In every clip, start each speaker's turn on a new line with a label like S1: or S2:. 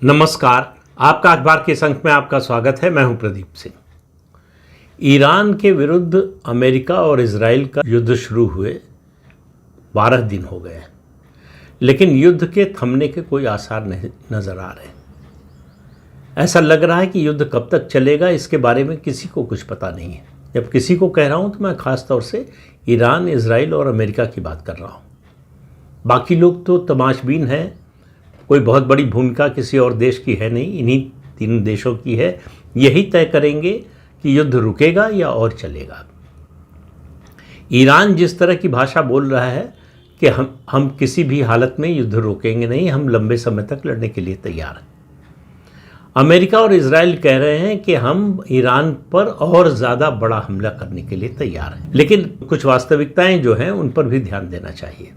S1: नमस्कार। आपका अखबार के अंक में आपका स्वागत है। मैं हूं प्रदीप सिंह। ईरान के विरुद्ध अमेरिका और इजराइल का युद्ध शुरू हुए 12 दिन हो गए, लेकिन युद्ध के थमने के कोई आसार नहीं नजर आ रहे। ऐसा लग रहा है कि युद्ध कब तक चलेगा इसके बारे में किसी को कुछ पता नहीं है। जब किसी को कह रहा हूं तो मैं खास तौर से ईरान, इजराइल और अमेरिका की बात कर रहा हूं। बाकी लोग तो तमाशबीन हैं। कोई बहुत बड़ी भूमिका किसी और देश की है नहीं, इन्हीं तीन देशों की है। यही तय करेंगे कि युद्ध रुकेगा या और चलेगा। ईरान जिस तरह की भाषा बोल रहा है कि हम किसी भी हालत में युद्ध रोकेंगे नहीं, हम लंबे समय तक लड़ने के लिए तैयार हैं। अमेरिका और इजराइल कह रहे हैं कि हम ईरान पर और ज़्यादा बड़ा हमला करने के लिए तैयार हैं, लेकिन कुछ वास्तविकताएं जो हैं उन पर भी ध्यान देना चाहिए।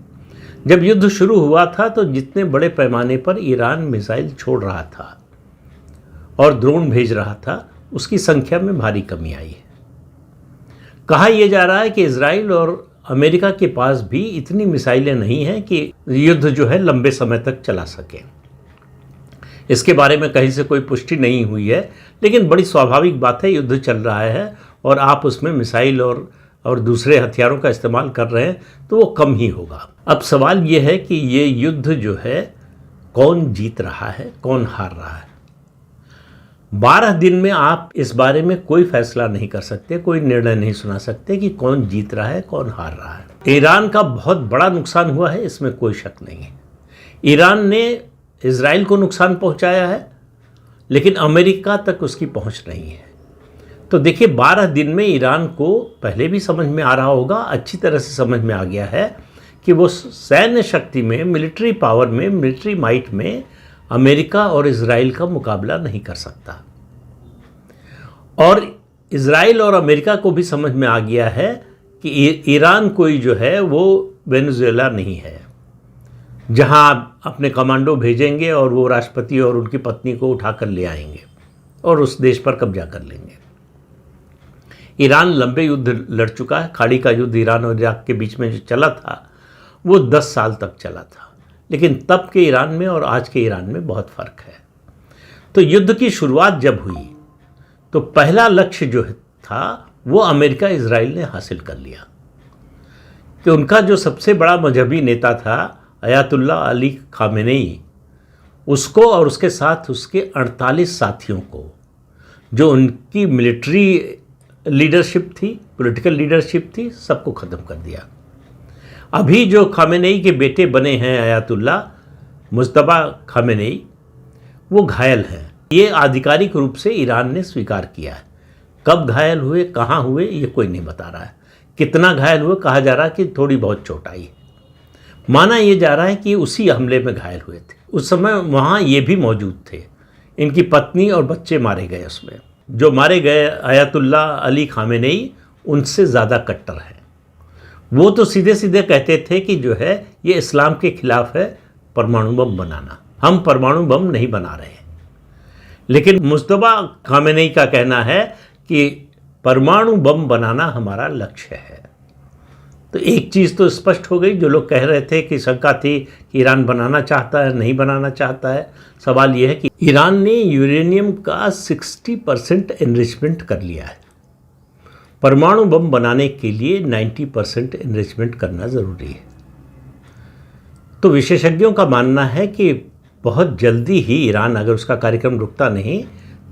S1: जब युद्ध शुरू हुआ था तो जितने बड़े पैमाने पर ईरान मिसाइल छोड़ रहा था और ड्रोन भेज रहा था, उसकी संख्या में भारी कमी आई है। कहा यह जा रहा है कि इजराइल और अमेरिका के पास भी इतनी मिसाइलें नहीं हैं कि युद्ध जो है लंबे समय तक चला सके। इसके बारे में कहीं से कोई पुष्टि नहीं हुई है, लेकिन बड़ी स्वाभाविक बात है। युद्ध चल रहा है और आप उसमें मिसाइल और दूसरे हथियारों का इस्तेमाल कर रहे हैं तो वो कम ही होगा। अब सवाल ये है कि ये युद्ध जो है कौन जीत रहा है, कौन हार रहा है। 12 दिन में आप इस बारे में कोई फैसला नहीं कर सकते, कोई निर्णय नहीं सुना सकते कि कौन जीत रहा है, कौन हार रहा है। ईरान का बहुत बड़ा नुकसान हुआ है, इसमें कोई शक नहीं है। ईरान ने इजराइल को नुकसान पहुंचाया है, लेकिन अमेरिका तक उसकी पहुंच नहीं है। तो देखिए, 12 दिन में ईरान को पहले भी समझ में आ रहा होगा, अच्छी तरह से समझ में आ गया है कि वो सैन्य शक्ति में, मिलिट्री पावर में, मिलिट्री माइट में अमेरिका और इजराइल का मुकाबला नहीं कर सकता। और इजराइल और अमेरिका को भी समझ में आ गया है कि ईरान कोई जो है वो वेनेजुएला नहीं है, जहां आप अपने कमांडो भेजेंगे और वो राष्ट्रपति और उनकी पत्नी को उठाकर ले आएंगे और उस देश पर कब्जा कर लेंगे। ईरान लंबे युद्ध लड़ चुका है। खाड़ी का युद्ध ईरान और इराक के बीच में जो चला था वो 10 साल तक चला था, लेकिन तब के ईरान में और आज के ईरान में बहुत फ़र्क है। तो युद्ध की शुरुआत जब हुई तो पहला लक्ष्य जो था वो अमेरिका इजराइल ने हासिल कर लिया कि उनका जो सबसे बड़ा मजहबी नेता था अयातुल्ला अली खामेनेई, उसको और उसके साथ उसके 48 साथियों को, जो उनकी मिलिट्री लीडरशिप थी, पॉलिटिकल लीडरशिप थी, सबको ख़त्म कर दिया। अभी जो खामेनेई के बेटे बने हैं अयातुल्ला मुज्तबा खामेनेई, वो घायल हैं। ये आधिकारिक रूप से ईरान ने स्वीकार किया है। कब घायल हुए, कहाँ हुए, ये कोई नहीं बता रहा है। कितना घायल हुए, कहा जा रहा है कि थोड़ी बहुत चोट आई है। माना ये जा रहा है कि उसी हमले में घायल हुए थे। उस समय वहाँ ये भी मौजूद थे, इनकी पत्नी और बच्चे मारे गए। उसमें जो मारे गए अयातुल्ला अली खामेनेई उनसे ज़्यादा कट्टर है। वो तो सीधे सीधे कहते थे कि जो है ये इस्लाम के खिलाफ है परमाणु बम बनाना, हम परमाणु बम नहीं बना रहे हैं। लेकिन मुज्तबा खामेनेई का कहना है कि परमाणु बम बनाना हमारा लक्ष्य है। तो एक चीज़ तो स्पष्ट हो गई। जो लोग कह रहे थे कि शंका थी कि ईरान बनाना चाहता है, नहीं बनाना चाहता है, सवाल यह है कि ईरान ने यूरेनियम का 60% एनरिचमेंट कर लिया है। परमाणु बम बनाने के लिए 90% एनरिचमेंट करना ज़रूरी है। तो विशेषज्ञों का मानना है कि बहुत जल्दी ही ईरान, अगर उसका कार्यक्रम रुकता नहीं,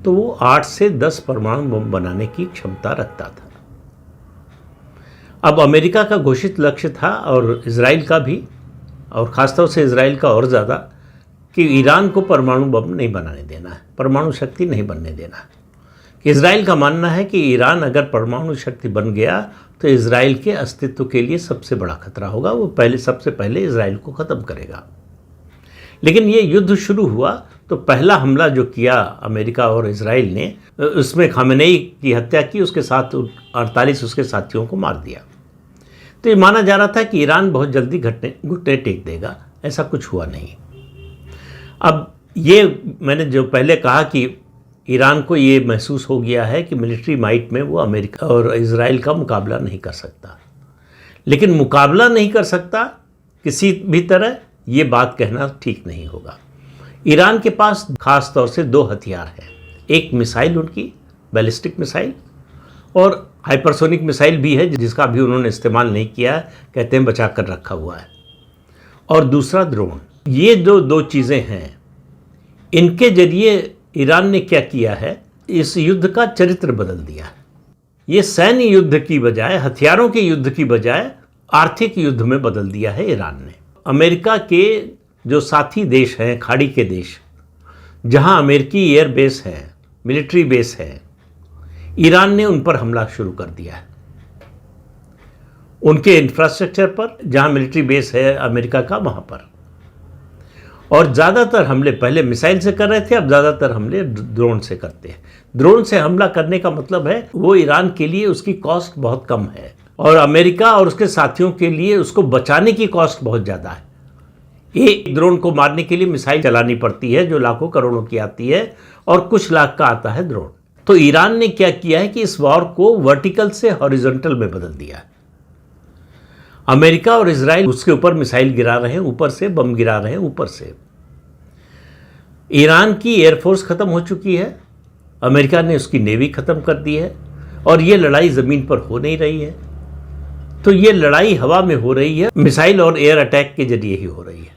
S1: तो वो 8 से 10 परमाणु बम बनाने की क्षमता रखता था। अब अमेरिका का घोषित लक्ष्य था, और इजराइल का भी, और ख़ासतौर से इजराइल का और ज़्यादा, कि ईरान को परमाणु बम नहीं बनाने देना है, परमाणु शक्ति नहीं बनने देना है। इजराइल का मानना है कि ईरान अगर परमाणु शक्ति बन गया तो इजराइल के अस्तित्व के लिए सबसे बड़ा खतरा होगा। वो सबसे पहले इजराइल को ख़त्म करेगा। लेकिन ये युद्ध शुरू हुआ तो पहला हमला जो किया अमेरिका और इजराइल ने, उसमें खामेनेई की हत्या की, उसके साथ 48 उसके साथियों को मार दिया। तो ये माना जा रहा था कि ईरान बहुत जल्दी घुटने टेक देगा। ऐसा कुछ हुआ नहीं। अब ये मैंने जो पहले कहा कि ईरान को ये महसूस हो गया है कि मिलिट्री माइट में वो अमेरिका और इजराइल का मुकाबला नहीं कर सकता। लेकिन मुकाबला नहीं कर सकता किसी भी तरह, ये बात कहना ठीक नहीं होगा। ईरान के पास खास तौर से 2 हथियार हैं। एक मिसाइल, उनकी बैलिस्टिक मिसाइल, और हाइपरसोनिक मिसाइल भी है जिसका अभी उन्होंने इस्तेमाल नहीं किया है, कहते हैं बचा कर रखा हुआ है। और दूसरा ड्रोन। ये जो 2 चीज़ें हैं, इनके जरिए ईरान ने क्या किया है, इस युद्ध का चरित्र बदल दिया है। ये सैन्य युद्ध की बजाय, हथियारों के युद्ध की बजाय आर्थिक युद्ध में बदल दिया है ईरान ने। अमेरिका के जो साथी देश हैं, खाड़ी के देश, जहां अमेरिकी एयर बेस है, मिलिट्री बेस है, ईरान ने उन पर हमला शुरू कर दिया है। उनके इंफ्रास्ट्रक्चर पर, जहां मिलिट्री बेस है अमेरिका का, वहां पर। और ज़्यादातर हमले पहले मिसाइल से कर रहे थे, अब ज़्यादातर हमले ड्रोन से करते हैं। ड्रोन से हमला करने का मतलब है वो ईरान के लिए उसकी कॉस्ट बहुत कम है, और अमेरिका और उसके साथियों के लिए उसको बचाने की कॉस्ट बहुत ज़्यादा है। एक ड्रोन को मारने के लिए मिसाइल चलानी पड़ती है जो लाखों करोड़ों की आती है, और कुछ लाख का आता है ड्रोन। तो ईरान ने क्या किया है कि इस वॉर को वर्टिकल से हॉरिजॉन्टल में बदल दिया है। अमेरिका और इजराइल उसके ऊपर मिसाइल गिरा रहे हैं, ऊपर से बम गिरा रहे हैं, ऊपर से। ईरान की एयरफोर्स खत्म हो चुकी है, अमेरिका ने उसकी नेवी खत्म कर दी है, और ये लड़ाई ज़मीन पर हो नहीं रही है। तो ये लड़ाई हवा में हो रही है, मिसाइल और एयर अटैक के जरिए ही हो रही है।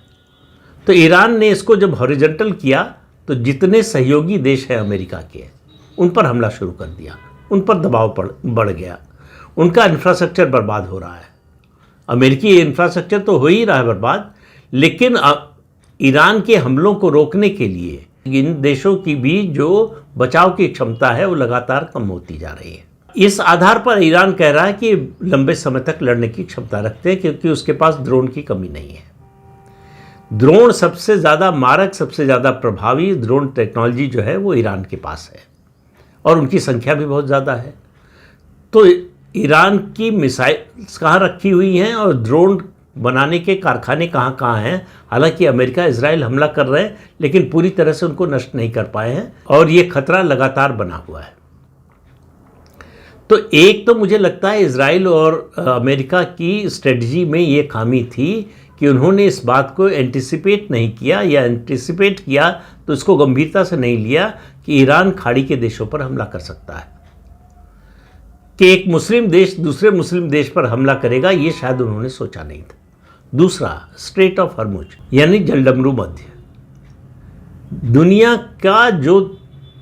S1: तो ईरान ने इसको जब हॉरिजॉन्टल किया तो जितने सहयोगी देश हैं अमेरिका के, उन पर हमला शुरू कर दिया, उन पर दबाव बढ़ गया, उनका इंफ्रास्ट्रक्चर बर्बाद हो रहा है। अमेरिकी इंफ्रास्ट्रक्चर तो हो ही रहा है बर्बाद, लेकिन ईरान के हमलों को रोकने के लिए इन देशों की भी जो बचाव की क्षमता है वो लगातार कम होती जा रही है। इस आधार पर ईरान कह रहा है कि लंबे समय तक लड़ने की क्षमता रखते हैं, क्योंकि उसके पास ड्रोन की कमी नहीं है। ड्रोन सबसे ज़्यादा मारक, सबसे ज़्यादा प्रभावी ड्रोन टेक्नोलॉजी जो है वो ईरान के पास है, और उनकी संख्या भी बहुत ज़्यादा है। तो ईरान की मिसाइल्स कहाँ रखी हुई हैं और ड्रोन बनाने के कारखाने कहाँ कहाँ हैं। हालांकि अमेरिका, इजराइल हमला कर रहे हैं, लेकिन पूरी तरह से उनको नष्ट नहीं कर पाए हैं, और ये खतरा लगातार बना हुआ है। तो एक तो मुझे लगता है इजराइल और अमेरिका की स्ट्रेटजी में ये खामी थी कि उन्होंने इस बात को एंटिसिपेट नहीं किया, या एंटिसिपेट किया तो इसको गंभीरता से नहीं लिया कि ईरान खाड़ी के देशों पर हमला कर सकता है, कि एक मुस्लिम देश दूसरे मुस्लिम देश पर हमला करेगा, ये शायद उन्होंने सोचा नहीं था। दूसरा, स्ट्रेट ऑफ हॉर्मुज यानी जलडमरू मध्य, दुनिया का जो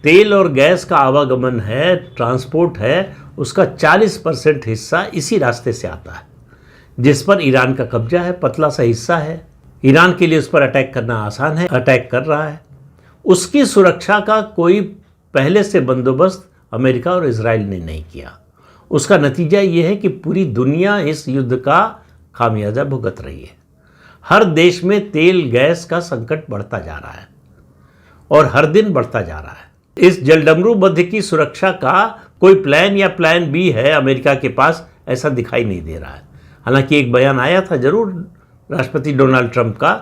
S1: तेल और गैस का आवागमन है, ट्रांसपोर्ट है, उसका 40% हिस्सा इसी रास्ते से आता है, जिस पर ईरान का कब्जा है। पतला सा हिस्सा है, ईरान के लिए उस पर अटैक करना आसान है, अटैक कर रहा है। उसकी सुरक्षा का कोई पहले से बंदोबस्त अमेरिका और इजराइल ने नहीं किया। उसका नतीजा ये है कि पूरी दुनिया इस युद्ध का खामियाजा भुगत रही है। हर देश में तेल गैस का संकट बढ़ता जा रहा है, और हर दिन बढ़ता जा रहा है। इस जलडमरू मध्य की सुरक्षा का कोई प्लान या प्लान बी है अमेरिका के पास, ऐसा दिखाई नहीं दे रहा है। हालांकि एक बयान आया था जरूर राष्ट्रपति डोनाल्ड ट्रंप का,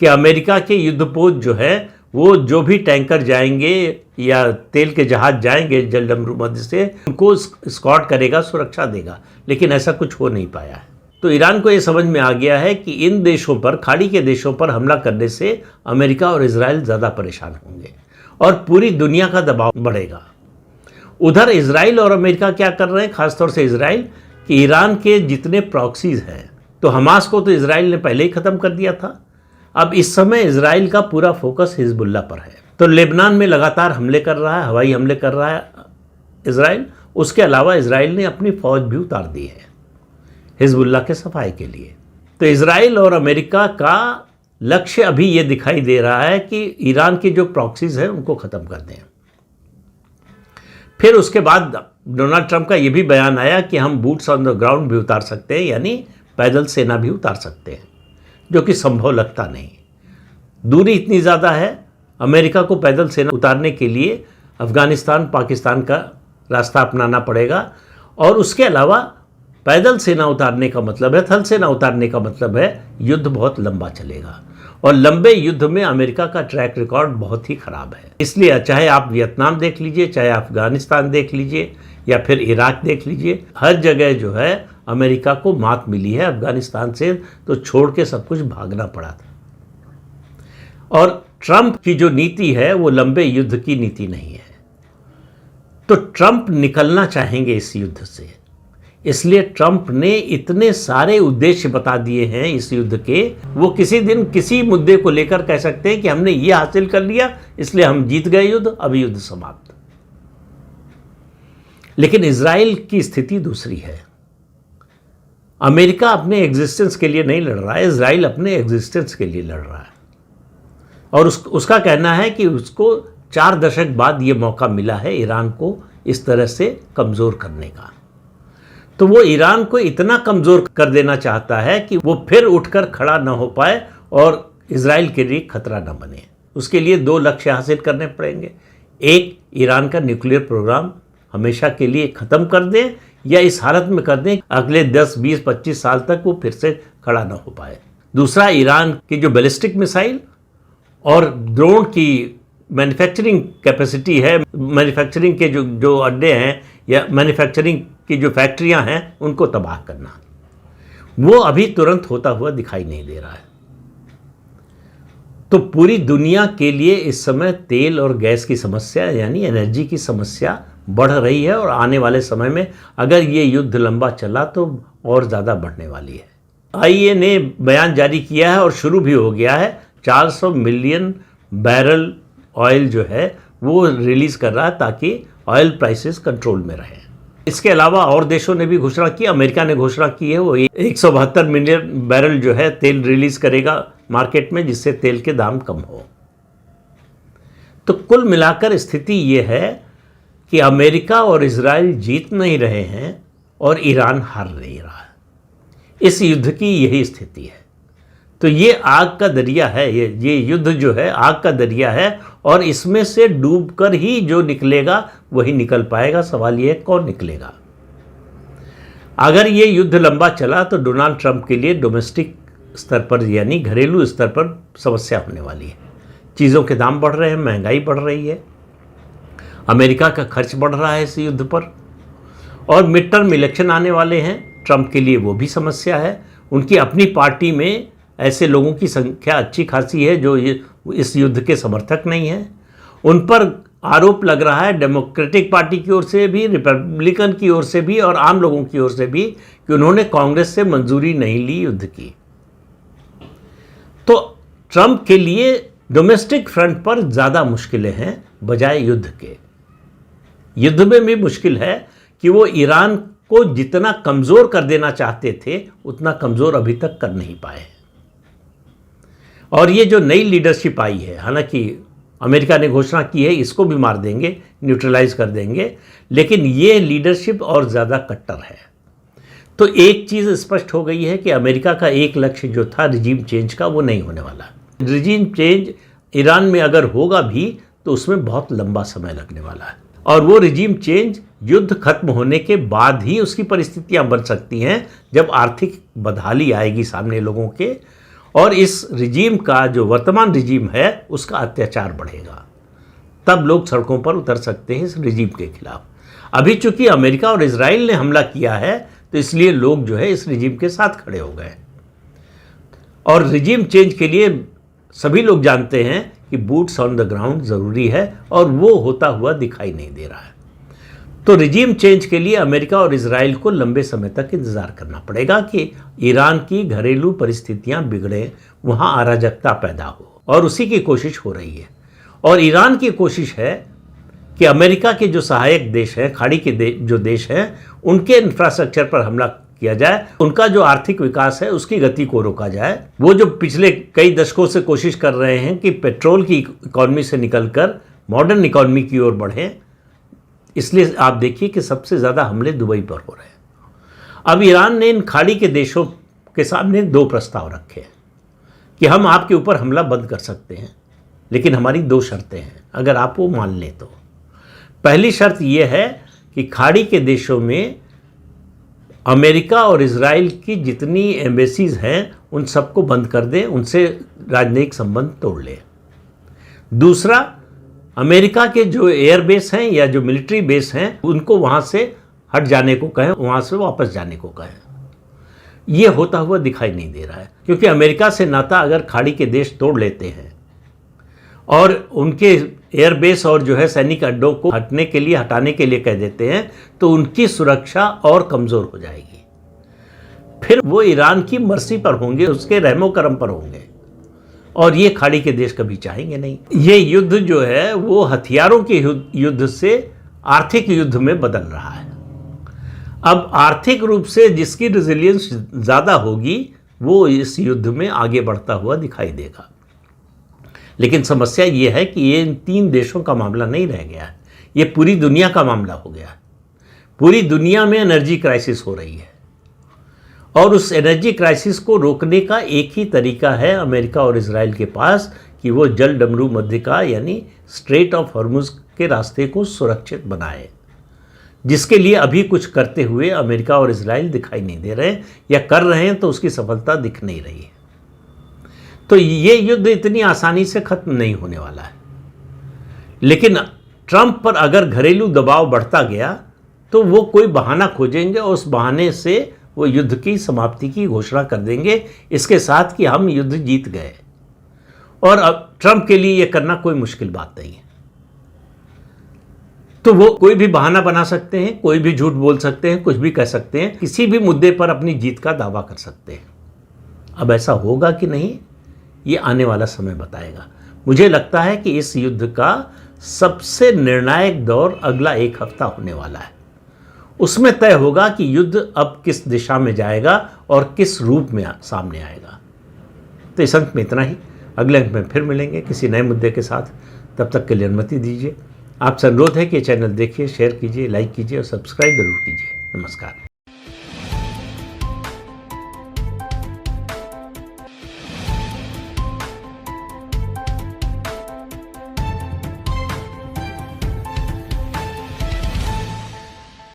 S1: कि अमेरिका के युद्धपोत जो है वो जो भी टैंकर जाएंगे या तेल के जहाज जाएंगे जलडमरू मध्य से, उनको स्कॉट करेगा, सुरक्षा देगा, लेकिन ऐसा कुछ हो नहीं पाया है। तो ईरान को ये समझ में आ गया है कि इन देशों पर, खाड़ी के देशों पर हमला करने से अमेरिका और इजराइल ज़्यादा परेशान होंगे, और पूरी दुनिया का दबाव बढ़ेगा। उधर इजराइल और अमेरिका क्या कर रहे हैं, खासतौर से इजराइल, कि ईरान के जितने प्रॉक्सीज हैं, तो हमास को तो इजराइल ने पहले ही ख़त्म कर दिया था। अब इस समय इजराइल का पूरा फोकस हिजबुल्लाह पर है। तो लेबनान में लगातार हमले कर रहा है, हवाई हमले कर रहा है इजराइल। उसके अलावा इजराइल ने अपनी फौज भी उतार दी है हिजबुल्लाह के सफाई के लिए। तो इजराइल और अमेरिका का लक्ष्य अभी ये दिखाई दे रहा है कि ईरान के जो प्रॉक्सीज हैं उनको ख़त्म कर दें। फिर उसके बाद डोनाल्ड ट्रंप का ये भी बयान आया कि हम बूट्स ऑन द ग्राउंड भी उतार सकते हैं, यानी पैदल सेना भी उतार सकते हैं, जो कि संभव लगता नहीं। दूरी इतनी ज़्यादा है, अमेरिका को पैदल सेना उतारने के लिए अफ़गानिस्तान, पाकिस्तान का रास्ता अपनाना पड़ेगा। और उसके अलावा पैदल सेना उतारने का मतलब है, थल सेना उतारने का मतलब है युद्ध बहुत लंबा चलेगा, और लंबे युद्ध में अमेरिका का ट्रैक रिकॉर्ड बहुत ही ख़राब है। इसलिए चाहे आप वियतनाम देख लीजिए, चाहे अफ़गानिस्तान देख लीजिए, या फिर इराक देख लीजिए, हर जगह जो है अमेरिका को मात मिली है। अफ़गानिस्तान से तो छोड़ के सब कुछ भागना पड़ा था। और ट्रंप की जो नीति है वो लंबे युद्ध की नीति नहीं है। तो ट्रंप निकलना चाहेंगे इस युद्ध से, इसलिए ट्रंप ने इतने सारे उद्देश्य बता दिए हैं इस युद्ध के। वो किसी दिन किसी मुद्दे को लेकर कह सकते हैं कि हमने ये हासिल कर लिया इसलिए हम जीत गए युद्ध, अब युद्ध समाप्त। लेकिन इजराइल की स्थिति दूसरी है। अमेरिका अपने एग्जिस्टेंस के लिए नहीं लड़ रहा है, इजराइल अपने एग्जिस्टेंस के लिए लड़ रहा है। और उसका कहना है कि उसको 4 दशक बाद ये मौका मिला है ईरान को इस तरह से कमज़ोर करने का। तो वो ईरान को इतना कमज़ोर कर देना चाहता है कि वो फिर उठकर खड़ा ना हो पाए और इजराइल के लिए खतरा ना बने। उसके लिए 2 लक्ष्य हासिल करने पड़ेंगे। एक, ईरान का न्यूक्लियर प्रोग्राम हमेशा के लिए ख़त्म कर दें या इस हालत में कर दें अगले 10, 20, 25 साल तक वो फिर से खड़ा ना हो पाए। दूसरा, ईरान की जो बैलिस्टिक मिसाइल और ड्रोन की मैन्युफैक्चरिंग कैपेसिटी है, मैन्युफैक्चरिंग के जो अड्डे हैं या मैन्युफैक्चरिंग की जो फैक्ट्रियां हैं उनको तबाह करना, वो अभी तुरंत होता हुआ दिखाई नहीं दे रहा है। तो पूरी दुनिया के लिए इस समय तेल और गैस की समस्या यानी एनर्जी की समस्या बढ़ रही है और आने वाले समय में अगर ये युद्ध लंबा चला तो और ज़्यादा बढ़ने वाली है। आईईए ने बयान जारी किया है और शुरू भी हो गया है। 400 मिलियन बैरल ऑयल जो है वो रिलीज़ कर रहा है ताकि ऑयल प्राइसेस कंट्रोल में रहें। इसके अलावा और देशों ने भी घोषणा की, अमेरिका ने घोषणा की है वो 172 मिलियन बैरल जो है तेल रिलीज़ करेगा मार्केट में, जिससे तेल के दाम कम हो। तो कुल मिलाकर स्थिति ये है कि अमेरिका और इजराइल जीत नहीं रहे हैं और ईरान हार नहीं रहा है। इस युद्ध की यही स्थिति है। तो ये आग का दरिया है, ये युद्ध जो है आग का दरिया है और इसमें से डूबकर ही जो निकलेगा वही निकल पाएगा। सवाल ये है कौन निकलेगा। अगर ये युद्ध लंबा चला तो डोनाल्ड ट्रंप के लिए डोमेस्टिक स्तर पर यानी घरेलू स्तर पर समस्या होने वाली है। चीज़ों के दाम बढ़ रहे हैं, महंगाई बढ़ रही है, अमेरिका का खर्च बढ़ रहा है इस युद्ध पर, और मिड टर्म इलेक्शन आने वाले हैं। ट्रंप के लिए वो भी समस्या है। उनकी अपनी पार्टी में ऐसे लोगों की संख्या अच्छी खासी है जो इस युद्ध के समर्थक नहीं हैं। उन पर आरोप लग रहा है डेमोक्रेटिक पार्टी की ओर से भी, रिपब्लिकन की ओर से भी और आम लोगों की ओर से भी कि उन्होंने कांग्रेस से मंजूरी नहीं ली युद्ध की। तो ट्रंप के लिए डोमेस्टिक फ्रंट पर ज़्यादा मुश्किलें हैं बजाय युद्ध के। युद्ध में भी मुश्किल है कि वो ईरान को जितना कमज़ोर कर देना चाहते थे उतना कमज़ोर अभी तक कर नहीं पाए। और ये जो नई लीडरशिप आई है, हालांकि अमेरिका ने घोषणा की है इसको भी मार देंगे, न्यूट्रलाइज कर देंगे, लेकिन ये लीडरशिप और ज़्यादा कट्टर है। तो एक चीज़ स्पष्ट हो गई है कि अमेरिका का एक लक्ष्य जो था रिजीम चेंज का वो नहीं होने वाला। रिजीम चेंज ईरान में अगर होगा भी तो उसमें बहुत लंबा समय लगने वाला है और वो रिजीम चेंज युद्ध खत्म होने के बाद ही उसकी परिस्थितियां बन सकती हैं, जब आर्थिक बदहाली आएगी सामने लोगों के और इस रिजीम का जो वर्तमान रिजीम है उसका अत्याचार बढ़ेगा। तब लोग सड़कों पर उतर सकते हैं इस रिजीम के खिलाफ। अभी चूंकि अमेरिका और इजराइल ने हमला किया है तो इसलिए लोग जो है इस रिजीम के साथ खड़े हो गए और रिजीम चेंज के लिए सभी लोग जानते हैं कि बूट्स ऑन द ग्राउंड ज़रूरी है और वो होता हुआ दिखाई नहीं दे रहा है। तो रिजीम चेंज के लिए अमेरिका और इजराइल को लंबे समय तक इंतज़ार करना पड़ेगा कि ईरान की घरेलू परिस्थितियां बिगड़े, वहां अराजकता पैदा हो, और उसी की कोशिश हो रही है। और ईरान की कोशिश है कि अमेरिका के जो सहायक देश हैं, खाड़ी के जो देश हैं, उनके इंफ्रास्ट्रक्चर पर हमला किया जाए, उनका जो आर्थिक विकास है उसकी गति को रोका जाए। वो जो पिछले कई दशकों से कोशिश कर रहे हैं कि पेट्रोल की इकॉनमी से निकलकर मॉडर्न इकॉनमी की ओर बढ़ें, इसलिए आप देखिए कि सबसे ज़्यादा हमले दुबई पर हो रहे हैं। अब ईरान ने इन खाड़ी के देशों के सामने 2 प्रस्ताव रखे हैं कि हम आपके ऊपर हमला बंद कर सकते हैं, लेकिन हमारी 2 शर्तें हैं, अगर आप वो मान लें तो। पहली शर्त यह है कि खाड़ी के देशों में अमेरिका और इजराइल की जितनी एम्बेसीज हैं उन सबको बंद कर दें, उनसे राजनयिक संबंध तोड़ लें। दूसरा, अमेरिका के जो एयरबेस हैं या जो मिलिट्री बेस हैं उनको वहाँ से हट जाने को कहें, वहाँ से वापस जाने को कहें। ये होता हुआ दिखाई नहीं दे रहा है, क्योंकि अमेरिका से नाता अगर खाड़ी के देश तोड़ लेते हैं और उनके एयरबेस और जो है सैनिक अड्डों को हटाने के लिए कह देते हैं, तो उनकी सुरक्षा और कमज़ोर हो जाएगी। फिर वो ईरान की मर्जी पर होंगे, उसके रहमो करम पर होंगे, और ये खाड़ी के देश कभी चाहेंगे नहीं। ये युद्ध जो है वो हथियारों के युद्ध से आर्थिक युद्ध में बदल रहा है। अब आर्थिक रूप से जिसकी रेजिलियंस ज़्यादा होगी वो इस युद्ध में आगे बढ़ता हुआ दिखाई देगा। लेकिन समस्या ये है कि ये इन 3 देशों का मामला नहीं रह गया है, ये पूरी दुनिया का मामला हो गया है। पूरी दुनिया में एनर्जी क्राइसिस हो रही है, और उस एनर्जी क्राइसिस को रोकने का एक ही तरीका है अमेरिका और इजराइल के पास कि वो जल डमरू मध्यिका यानी स्ट्रेट ऑफ हॉर्मुज के रास्ते को सुरक्षित बनाए, जिसके लिए अभी कुछ करते हुए अमेरिका और इजराइल दिखाई नहीं दे रहे, या कर रहे हैं तो उसकी सफलता दिख नहीं रही है। तो ये युद्ध इतनी आसानी से खत्म नहीं होने वाला है। लेकिन ट्रंप पर अगर घरेलू दबाव बढ़ता गया तो वो कोई बहाना खोजेंगे और उस बहाने से वो युद्ध की समाप्ति की घोषणा कर देंगे, इसके साथ कि हम युद्ध जीत गए। और अब ट्रंप के लिए ये करना कोई मुश्किल बात नहीं है। तो वो कोई भी बहाना बना सकते हैं, कोई भी झूठ बोल सकते हैं, कुछ भी कह सकते हैं, किसी भी मुद्दे पर अपनी जीत का दावा कर सकते हैं। अब ऐसा होगा कि नहीं, ये आने वाला समय बताएगा। मुझे लगता है कि इस युद्ध का सबसे निर्णायक दौर अगला 1 हफ्ता होने वाला है। उसमें तय होगा कि युद्ध अब किस दिशा में जाएगा और किस रूप में सामने आएगा। तो इस अंक में इतना ही। अगले अंक में फिर मिलेंगे किसी नए मुद्दे के साथ। तब तक के लिए अनुमति दीजिए। आपसे अनुरोध है कि चैनल देखिए, शेयर कीजिए, लाइक कीजिए और सब्सक्राइब जरूर कीजिए। नमस्कार।